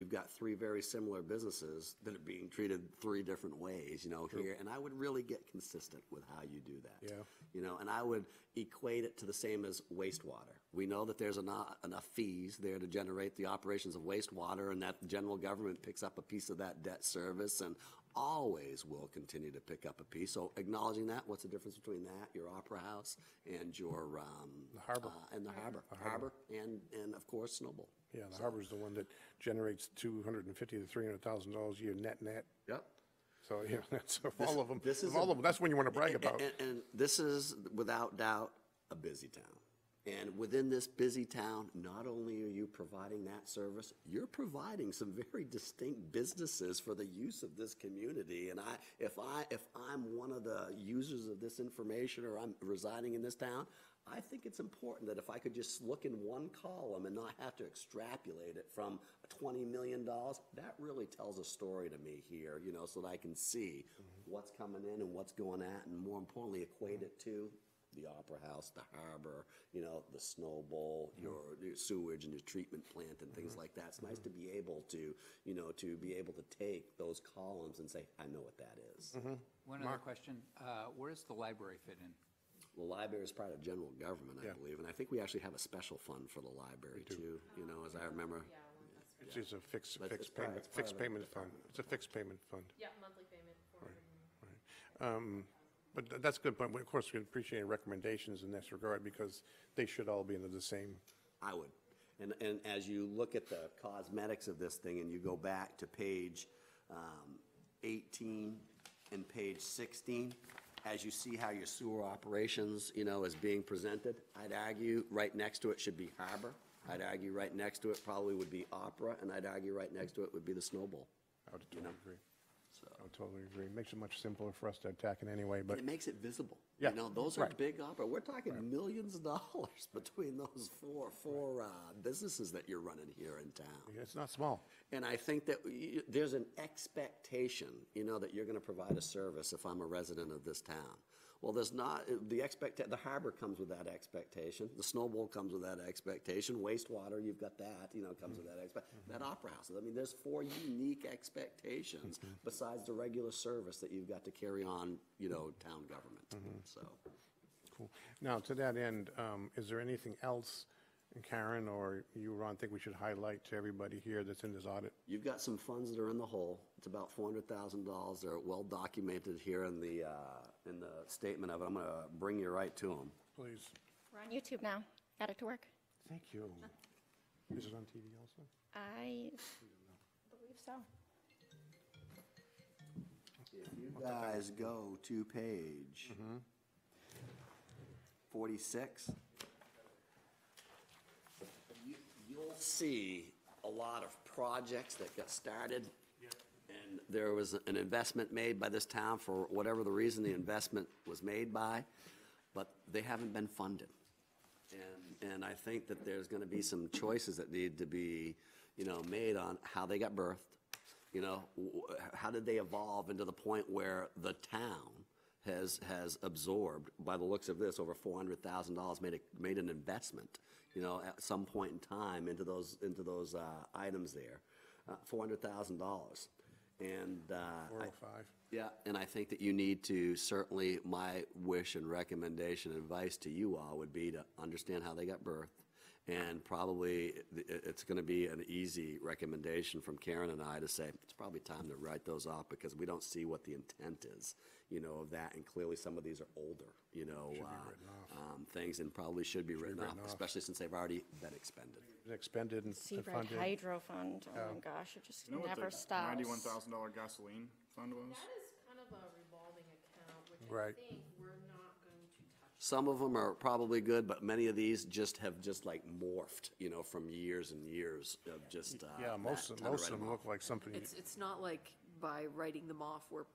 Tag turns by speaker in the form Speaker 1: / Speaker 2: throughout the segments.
Speaker 1: you've got three very similar businesses that are being treated three different ways, here. And I would really get consistent with how you do that.
Speaker 2: Yeah.
Speaker 1: And I would equate it to the same as wastewater. We know that there's enough fees there to generate the operations of wastewater, and that the general government picks up a piece of that debt service and always will continue to pick up a piece. So acknowledging that, what's the difference between that, your Opera House, and your
Speaker 2: the harbor,
Speaker 1: the harbor, and of course Snowball.
Speaker 2: Yeah, the harbor's the one that generates $250,000 to $300,000 a year net.
Speaker 1: Yep.
Speaker 2: So that's all of them. That's when you want to brag about.
Speaker 1: And this is without doubt a busy town. And within this busy town, not only are you providing that service, you're providing some very distinct businesses for the use of this community. And if I'm one of the users of this information, or I'm residing in this town, I think it's important that if I could just look in one column and not have to extrapolate it from $20 million, that really tells a story to me here, so that I can see what's coming in and what's going at, and more importantly, equate it to the Opera House, the harbor, the Snowball, your sewage and your treatment plant and things like that. It's nice to be able to, to be able to take those columns and say, I know what that is.
Speaker 3: One other question. Where does the library fit in?
Speaker 1: The library is part of general government, I believe, and I think we actually have a special fund for the library too, as I remember.
Speaker 2: It's just a fixed payment fund. It's a fixed payment fund.
Speaker 4: Yeah, monthly payment.
Speaker 2: Right. But that's a good point. Of course, we appreciate recommendations in this regard, because they should all be under the same.
Speaker 1: I would. And as you look at the cosmetics of this thing and you go back to page 18 and page 16, as you see how your sewer operations, is being presented, I'd argue right next to it should be harbor. I'd argue right next to it probably would be Opera, and I'd argue right next to it would be the Snowball.
Speaker 2: I would totally agree. I would totally agree. It makes it much simpler for us to attack it anyway. But
Speaker 1: it makes it visible.
Speaker 2: Yeah.
Speaker 1: Those are big opera. We're talking millions of dollars between those four businesses that you're running here in town.
Speaker 2: It's not small.
Speaker 1: And I think that there's an expectation, that you're going to provide a service if I'm a resident of this town. Well, there's not the harbor comes with that expectation. The Snowball comes with that expectation. Wastewater, you've got that, comes with that expectation. That Opera House. I mean, there's four unique expectations besides the regular service that you've got to carry on, town government. So.
Speaker 2: Cool. Now, to that end, is there anything else, Karen or you, Ron, think we should highlight to everybody here that's in this audit?
Speaker 1: You've got some funds that are in the hole. It's about $400,000. They're well documented here in the statement of it. I'm going to bring you right to them.
Speaker 2: Please.
Speaker 5: We're on YouTube now. Got it to work.
Speaker 2: Thank you. Is it on TV also?
Speaker 5: I believe so.
Speaker 1: If you guys go to page 46, you'll see a lot of projects that got started. And there was an investment made by this town for whatever the reason the investment was made by, but they haven't been funded. And I think that there's going to be some choices that need to be, made on how they got birthed. How did they evolve into the point where the town has absorbed, by the looks of this, over $400,000, made an investment, at some point in time into those items there, $400,000. And
Speaker 2: 405.
Speaker 1: Yeah, and I think that you need to, certainly my wish and recommendation, advice to you all would be to understand how they got birthed. And probably it's going to be an easy recommendation from Karen and I to say, it's probably time to write those off, because we don't see what the intent is, of that. And clearly some of these are older, things, and probably should be written off, especially since they've already been expended.
Speaker 2: Expended and
Speaker 5: Seabird
Speaker 2: funded.
Speaker 5: Hydro Fund. Oh my gosh, it just never stops.
Speaker 6: $91,000 gasoline fund was?
Speaker 4: That is kind of a revolving account, which
Speaker 2: Right.
Speaker 4: I think we're not going to touch.
Speaker 1: Some of them are probably good, but many of these have like morphed, from years and years of just.
Speaker 2: Yeah, most of them look like something.
Speaker 7: It's not like by writing them off, we're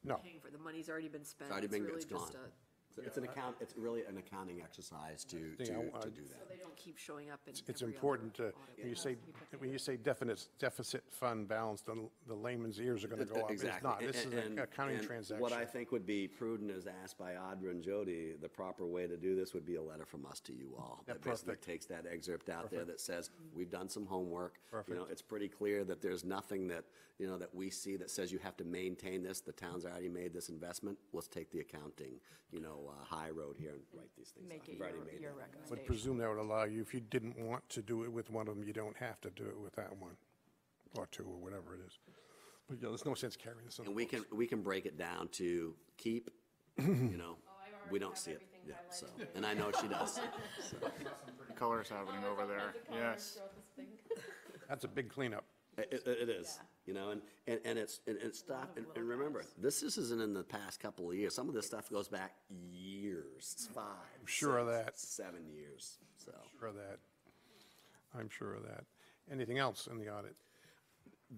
Speaker 2: No.
Speaker 7: paying for the money's already been spent.
Speaker 1: It's already been-
Speaker 7: really
Speaker 1: it's
Speaker 7: just
Speaker 1: gone. It's an account, it's really an accounting exercise to do
Speaker 7: So
Speaker 1: that.
Speaker 7: they don't keep showing up in
Speaker 2: It's
Speaker 7: every other
Speaker 2: important to,
Speaker 7: audit.
Speaker 2: when you say deficit fund balance, the layman's ears are going to go up. It's
Speaker 1: Exactly.
Speaker 2: not. This is an accounting
Speaker 1: And
Speaker 2: transaction.
Speaker 1: what I think would be prudent is asked by Audra and Jody, the proper way to do this would be a letter from us to you all.
Speaker 2: Yeah,
Speaker 1: That basically
Speaker 2: perfect.
Speaker 1: takes that excerpt out there that says, we've done some homework. You know,
Speaker 2: Perfect.
Speaker 1: it's pretty clear that there's nothing that, you know, that we see that says you have to maintain this. The town's already made this investment. Let's take the accounting, you know, high road here and write these things
Speaker 7: Make
Speaker 1: out.
Speaker 7: it
Speaker 1: We've already
Speaker 7: your
Speaker 1: made that.
Speaker 2: Would
Speaker 7: recommendation.
Speaker 2: presume that would allow you, if you didn't want to do it with one of them, you don't have to do it with that one, or two, or whatever it is. But yeah, there's no sense carrying this on the
Speaker 1: And
Speaker 2: books.
Speaker 1: we can break it down to keep, you know,
Speaker 4: I
Speaker 1: we
Speaker 4: already
Speaker 1: don't
Speaker 4: have
Speaker 1: see it.
Speaker 4: everything
Speaker 1: Yeah, so,
Speaker 4: highlighted.
Speaker 1: and I know she does.
Speaker 6: Pretty colors happening over there. Yes.
Speaker 2: That's a big cleanup.
Speaker 1: It is, you know, and it's stuff, and remember, this isn't in the past couple of years. Some of this stuff goes back years, it's 5,
Speaker 2: Sure of
Speaker 1: 6,
Speaker 2: that.
Speaker 1: 7 years, so.
Speaker 2: Sure of that. I'm sure of that. Anything else in the audit?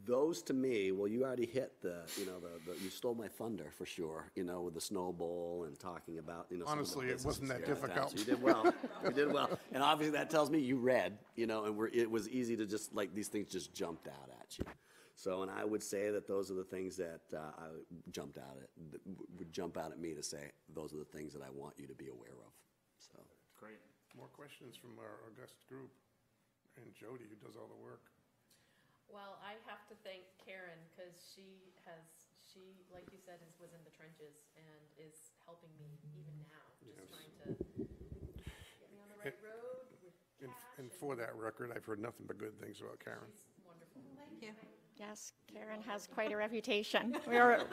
Speaker 1: Those to me, well, you already hit you know, you stole my thunder for sure, you know, with the Snow Bowl and talking about, you know. some of the
Speaker 2: Honestly, it wasn't that
Speaker 1: businesses here in town.
Speaker 2: difficult.
Speaker 1: So you did well, you did well. And obviously that tells me you read, you know, and it was easy to just, like, these things just jumped out at you. So, and I would say that those are the things that would jump out at me to say, those are the things that I want you to be aware of, so.
Speaker 6: Great.
Speaker 2: More questions from our august group, and Jody, who does all the work.
Speaker 4: Well, I have to thank Karen, because she, like you said, was in the trenches and is helping me even now, just trying to get me on the right road with cash.
Speaker 2: And for that record, I've heard nothing but good things about Karen.
Speaker 4: She's wonderful.
Speaker 7: Thank you.
Speaker 5: Yes, Karen has quite a reputation.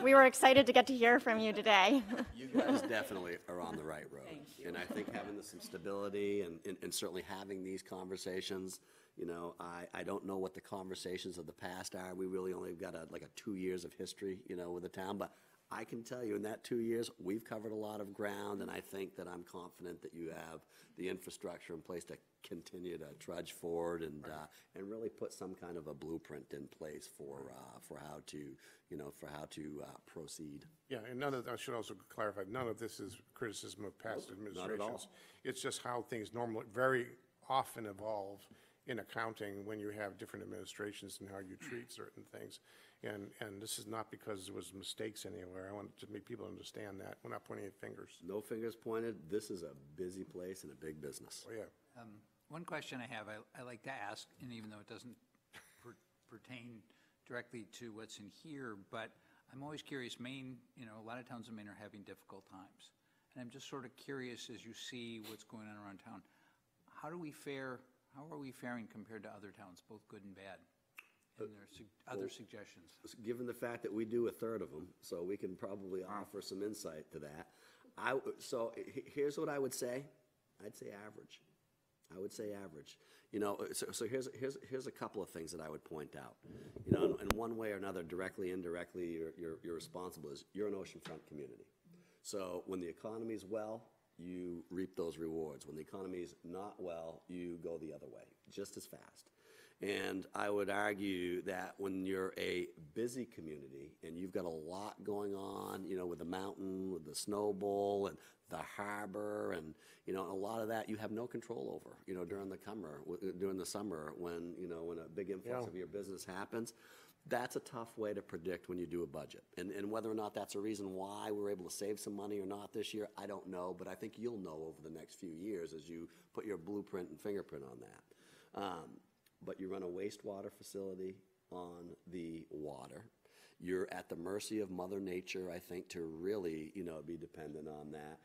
Speaker 5: We were excited to get to hear from you today.
Speaker 1: You guys definitely are on the right road. And I think having some stability and certainly having these conversations, you know, I don't know what the conversations of the past are. We really only got like a 2 years of history, you know, with the town. But I can tell you in that 2 years, we've covered a lot of ground, and I think that I'm confident that you have the infrastructure in place to continue to trudge forward and really put some kind of a blueprint in place for how to, you know, proceed.
Speaker 2: Yeah, and I should also clarify, none of this is criticism of past
Speaker 1: not at all.
Speaker 2: administrations. It's just how things normally, very often evolve in accounting when you have different administrations and how you treat certain things. And this is not because there was mistakes anywhere. I want to make people understand that. We're not pointing at fingers.
Speaker 1: No fingers pointed. This is a busy place and a big business.
Speaker 2: Oh, yeah.
Speaker 3: One question I have, I like to ask, and even though it doesn't pertain directly to what's in here, but I'm always curious, Maine, you know, a lot of towns in Maine are having difficult times. And I'm just sort of curious, as you see what's going on around town, how are we faring compared to other towns, both good and bad? And there's other suggestions.
Speaker 1: Given the fact that we do a third of them, so we can probably offer some insight to that. Here's what I would say. I'd say average. I would say average. You know, so here's a couple of things that I would point out. You know, in one way or another, directly, indirectly, you're responsible. You're an oceanfront community. So when the economy's well, you reap those rewards. When the economy's not well, you go the other way, just as fast. And I would argue that when you're a busy community and you've got a lot going on, you know, with the mountain, with the Snow Bowl and the harbor and, you know, a lot of that you have no control over, you know, during the summer when, you know, when a big influx of your business happens. That's a tough way to predict when you do a budget. And whether or not that's a reason why we're able to save some money or not this year, I don't know. But I think you'll know over the next few years as you put your blueprint and fingerprint on that. But you run a wastewater facility on the water. You're at the mercy of Mother Nature, I think, to really, you know, be dependent on that.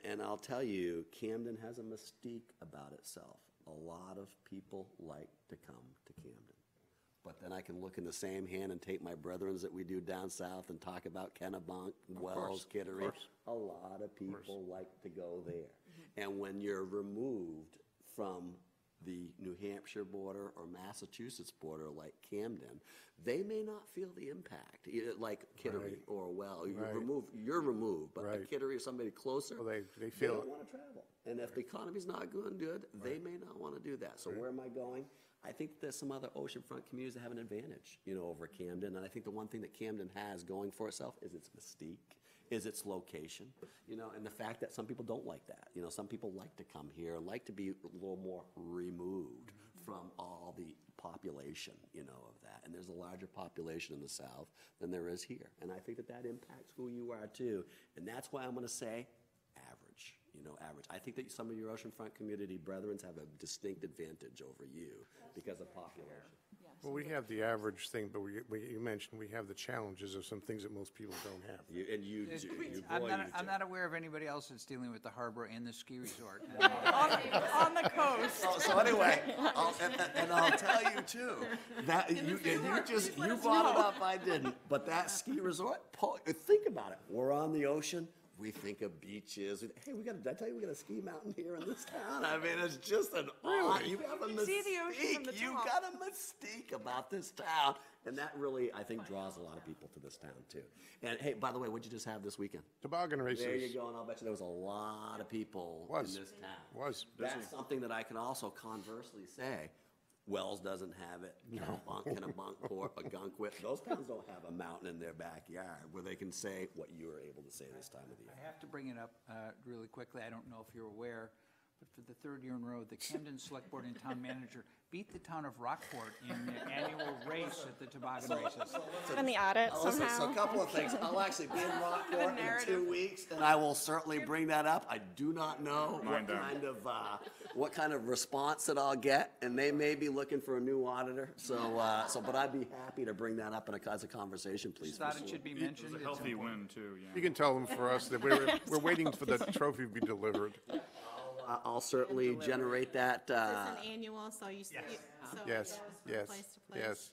Speaker 1: And I'll tell you, Camden has a mystique about itself. A lot of people like to come to Camden. But then I can look in the same hand and take my brethrens that we do down south and talk about Kennebunk, Wells, Kittery. A lot of people like to go there. And when you're removed from the New Hampshire border or Massachusetts border like Camden, they may not feel the impact, like Kittery or Well. You're removed, but a Kittery or somebody closer,
Speaker 2: Well, they
Speaker 1: they
Speaker 2: feel
Speaker 1: don't want to travel. And if the economy's not going good, they may not want to do that. So where am I going? I think there's some other oceanfront communities that have an advantage, you know, over Camden. And I think the one thing that Camden has going for itself is its mystique. is its location, and the fact that some people don't like that. Some people like to come here, like to be a little more removed from all the population, of that. And there's a larger population in the South than there is here. And I think that that impacts who you are too. And that's why I'm going to say average, average. I think that some of your oceanfront community brethren have a distinct advantage over you because of population.
Speaker 2: Well, we have the average thing, but you mentioned we have the challenges of some things that most people don't have.
Speaker 3: I'm not aware of anybody else that's dealing with the harbor and the ski resort.
Speaker 7: On the coast.
Speaker 1: So anyway, I'll tell you too, that you brought it up, I didn't, but that ski resort, think about it. We're on the ocean. We think of beaches. Hey, did I tell you we got a ski mountain here in this town? I mean, it's just an odd, you have a mystique.
Speaker 7: See the ocean from the
Speaker 1: You
Speaker 7: top.
Speaker 1: got a mystique about this town. And that really, I think, draws a lot of people to this town too. And hey, by the way, what'd you just have this weekend?
Speaker 2: Toboggan races.
Speaker 1: There you go, and I'll bet you there was a lot of people in this town. That's something that I can also conversely say. Wells doesn't have it. Kennebunkport, Ogunquit. Those towns don't have a mountain in their backyard where they can say what you were able to say this time of the year.
Speaker 3: I have to bring it up really quickly. I don't know if you're aware, but for the third year in a row, the Camden Select Board and Town Manager beat the town of Rockport in the annual race at the toboggan races.
Speaker 5: And the audit
Speaker 1: Listen, so a
Speaker 5: somehow.
Speaker 1: couple of things. I'll actually be in Rockport in 2 weeks, and I will certainly bring that up. I do not know what kind of response that I'll get, and they may be looking for a new auditor. But I'd be happy to bring that up as a conversation, please.
Speaker 3: Just thought it should be mentioned.
Speaker 6: It's a healthy win, too, yeah.
Speaker 2: You can tell them for us that we're waiting for the trophy to be delivered.
Speaker 1: I'll certainly generate that.
Speaker 8: It's an annual, so you.
Speaker 2: Yes,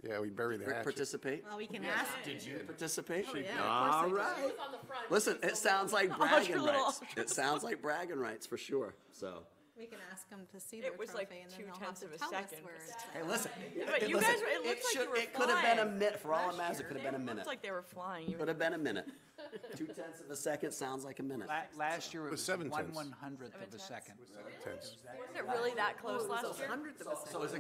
Speaker 2: yeah, we bury the hatchet.
Speaker 1: Participate?
Speaker 8: Well, we can ask.
Speaker 1: Did you participate?
Speaker 8: Yeah,
Speaker 1: All
Speaker 8: of course
Speaker 1: right.
Speaker 4: On the front.
Speaker 1: Listen, it sounds like bragging rights. It sounds like bragging rights for sure, so.
Speaker 8: We can ask them to see their
Speaker 7: It was like
Speaker 8: trophy, and then they'll have
Speaker 7: 0.2
Speaker 8: to
Speaker 7: of a
Speaker 8: tell us
Speaker 7: second.
Speaker 8: where it's
Speaker 1: Hey, listen.
Speaker 7: But you guys, it looked like you were
Speaker 1: It could have been a
Speaker 7: flying
Speaker 1: minute, for all it
Speaker 7: last
Speaker 1: matters, it
Speaker 7: year.
Speaker 1: could have been a
Speaker 7: It
Speaker 1: minute.
Speaker 7: looked like they were flying.
Speaker 1: Could have been a minute. 0.2 of a second sounds like a minute.
Speaker 3: Last year it was
Speaker 2: 7/10.
Speaker 3: 1/100th of a second.
Speaker 2: Tense.
Speaker 7: Was it really that close last year?
Speaker 1: So is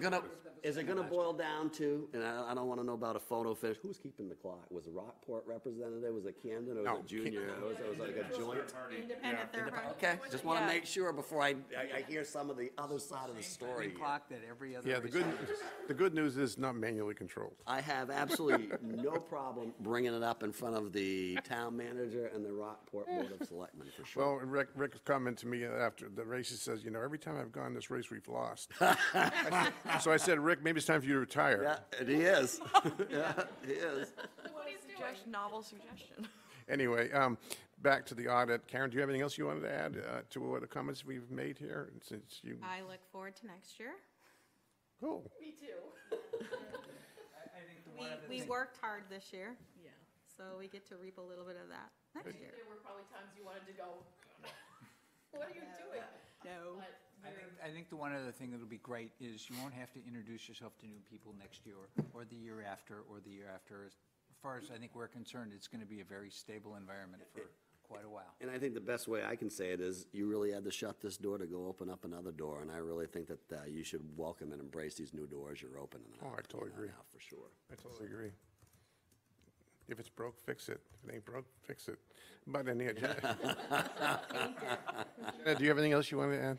Speaker 1: it gonna boil down to, and I don't wanna know about a photo finish, who's keeping the clock? Was it Rockport representative, was it Camden, or was
Speaker 2: No.
Speaker 1: it Junior? It was like a joint?
Speaker 8: independent third party.
Speaker 1: Okay, just wanna
Speaker 7: Yeah.
Speaker 1: make sure before I hear some of the other side of the story.
Speaker 3: Same clock that every other
Speaker 2: Yeah,
Speaker 3: race.
Speaker 2: the good news is not manually controlled.
Speaker 1: I have absolutely no problem bringing it up in front of the town manager and the Rockport Board of Selectmen, for sure.
Speaker 2: Well, Rick's comment to me after the race, he says, every time I've gone this race, we've lost. So I said, Rick, maybe it's time for you to retire.
Speaker 1: Yeah, and he is. Yeah, he is.
Speaker 7: Novel suggestion.
Speaker 2: Anyway, back to the audit. Karen, do you have anything else you wanted to add to what the comments we've made here? Since you,
Speaker 8: I look forward to next year.
Speaker 2: cool.
Speaker 4: Me too.
Speaker 8: We worked hard this year,
Speaker 4: Yeah.
Speaker 8: so we get to reap a little bit of that next year.
Speaker 4: There were probably times you wanted to go, what are you doing?
Speaker 7: No.
Speaker 4: But
Speaker 3: I think the one other thing that'll be great is you won't have to introduce yourself to new people next year or the year after or the year after. As far as I think we're concerned, it's going to be a very stable environment for quite a while.
Speaker 1: And I think the best way I can say it is, you really had to shut this door to go open up another door, and I really think that you should welcome and embrace these new doors you're opening up.
Speaker 2: Oh, I totally agree.
Speaker 1: Now, for sure.
Speaker 2: I totally agree. If it's broke, fix it. If it ain't broke, fix it. But any, Jenna, do you have anything else you want to add?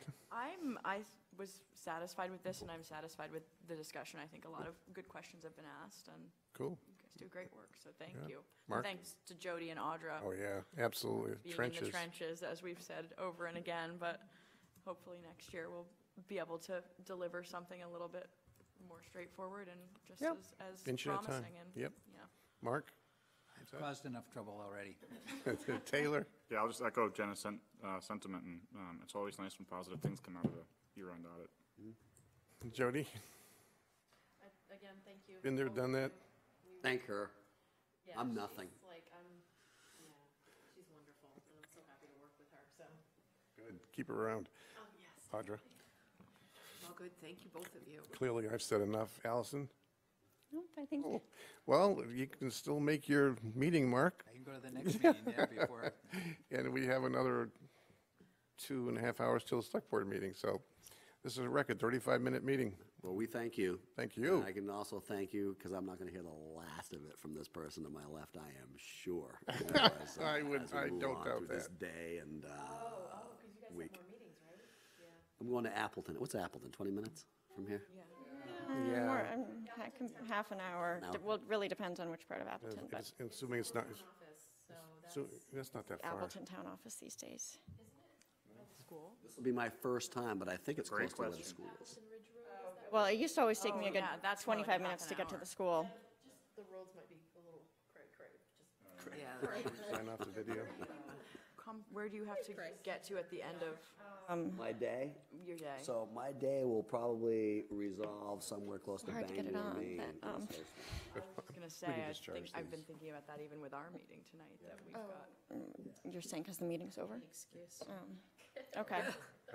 Speaker 7: I was satisfied with this, and I'm satisfied with the discussion. I think a lot of good questions have been asked, and
Speaker 2: Cool.
Speaker 7: you guys do great work, so thank
Speaker 2: Yeah.
Speaker 7: you.
Speaker 2: Mark?
Speaker 7: And thanks to Jody and Audra.
Speaker 2: Oh, yeah, absolutely.
Speaker 7: Being in
Speaker 2: Trenches.
Speaker 7: the trenches, as we've said over and again, but hopefully next year we'll be able to deliver something a little bit more straightforward and just
Speaker 2: Yep.
Speaker 7: as
Speaker 2: Inch at a time.
Speaker 7: promising. And
Speaker 2: Yep.
Speaker 7: yeah.
Speaker 2: Mark?
Speaker 3: I've caused enough trouble already.
Speaker 2: Taylor?
Speaker 6: Yeah, I'll just echo Jenna's sentiment, and it's always nice when positive things come out of a year-end audit.
Speaker 2: Jody?
Speaker 4: again, thank you.
Speaker 2: Been there,
Speaker 4: both
Speaker 2: done
Speaker 4: of
Speaker 2: that?
Speaker 4: you.
Speaker 1: Thank her.
Speaker 4: Yeah,
Speaker 1: I'm
Speaker 4: she's
Speaker 1: nothing.
Speaker 4: Like, she's wonderful, and I'm so happy to work with her, so.
Speaker 2: Good. Keep her around.
Speaker 4: Oh, yes.
Speaker 2: Audra?
Speaker 9: Well, good, thank you, both of you.
Speaker 2: Clearly, I've said enough. Allison?
Speaker 5: No, I think
Speaker 2: Oh, well, you can still make your meeting, Mark,
Speaker 3: I can go to the next meeting there before.
Speaker 2: and we have another 2.5 hours till the select board meeting, so This is a record, 35-minute meeting.
Speaker 1: Well, we thank you.
Speaker 2: Thank you.
Speaker 1: And I can also thank you, because I'm not going to hear the last of it from this person to my left, I am sure. As
Speaker 2: I
Speaker 1: we
Speaker 2: don't
Speaker 1: move on
Speaker 2: doubt
Speaker 1: through this
Speaker 2: that.
Speaker 1: day and
Speaker 4: Because you guys
Speaker 1: week.
Speaker 4: have more meetings, right? Yeah.
Speaker 1: I'm going to Appleton. What's Appleton, 20 minutes from here?
Speaker 2: Yeah.
Speaker 5: More, half an hour.
Speaker 1: An hour.
Speaker 5: Well, it really depends on which part of Appleton, but
Speaker 2: Assuming it's not,
Speaker 4: Office, so
Speaker 2: so that's not that far.
Speaker 5: Appleton Town Office these days.
Speaker 7: School?
Speaker 1: This will be my first time, but I think it's
Speaker 6: Great
Speaker 1: close to where the
Speaker 6: question.
Speaker 1: school is.
Speaker 5: Well, it used to always take me a good
Speaker 7: yeah, that's more like
Speaker 5: 25
Speaker 7: half
Speaker 5: minutes
Speaker 7: an
Speaker 5: to get to
Speaker 7: hour.
Speaker 5: the school.
Speaker 4: just the roads might be a little cray-cray, just
Speaker 9: Yeah.
Speaker 2: Sign off the video.
Speaker 7: Where do you have to get to at the end of
Speaker 1: My day?
Speaker 7: your day?
Speaker 1: So my day will probably resolve somewhere close to
Speaker 5: Hard to get it
Speaker 1: Bangor,
Speaker 5: on,
Speaker 1: Maine.
Speaker 5: but,
Speaker 1: East Coast.
Speaker 7: I was gonna say, I
Speaker 2: discharge
Speaker 7: think, I've been
Speaker 2: these.
Speaker 7: thinking about that even with our meeting tonight, that we've got
Speaker 5: You're saying because the meeting's over?
Speaker 7: excuse.
Speaker 5: Okay.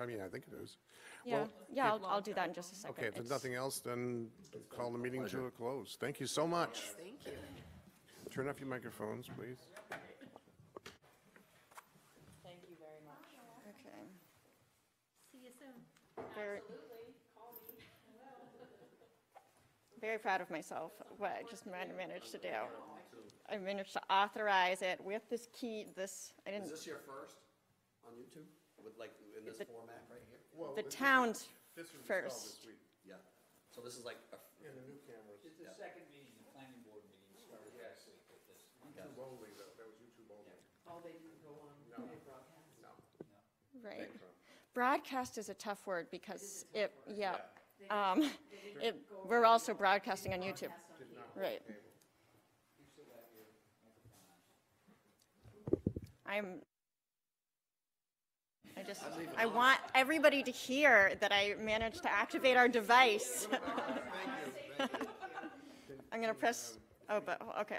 Speaker 2: I mean, I think it is.
Speaker 5: Yeah,
Speaker 2: Well,
Speaker 5: yeah, I'll do that in just a second.
Speaker 2: Okay, if there's
Speaker 5: It's-
Speaker 2: nothing else, then call the meeting to a close. Thank you so much.
Speaker 9: Thank you.
Speaker 2: Turn off your microphones, please.
Speaker 7: Thank you very much.
Speaker 5: Okay.
Speaker 8: See you soon.
Speaker 5: Very, very proud of myself, what I just managed to do. I managed to authorize it with this key, I
Speaker 1: Is
Speaker 5: didn't,
Speaker 1: this your first on YouTube? With like, in this format right here?
Speaker 5: the town's
Speaker 2: This was installed
Speaker 5: first.
Speaker 2: this week.
Speaker 1: Yeah. So this is like,
Speaker 2: And the new cameras.
Speaker 3: It's the second meeting, the planning board meeting started last week with this.
Speaker 2: YouTube only, though. That was YouTube only.
Speaker 9: Oh, they didn't go on live broadcast.
Speaker 2: No.
Speaker 5: Right. Broadcast is a tough word because we're also broadcasting on YouTube. Right. I want everybody to hear that I managed to activate our device. I'm going to press, okay,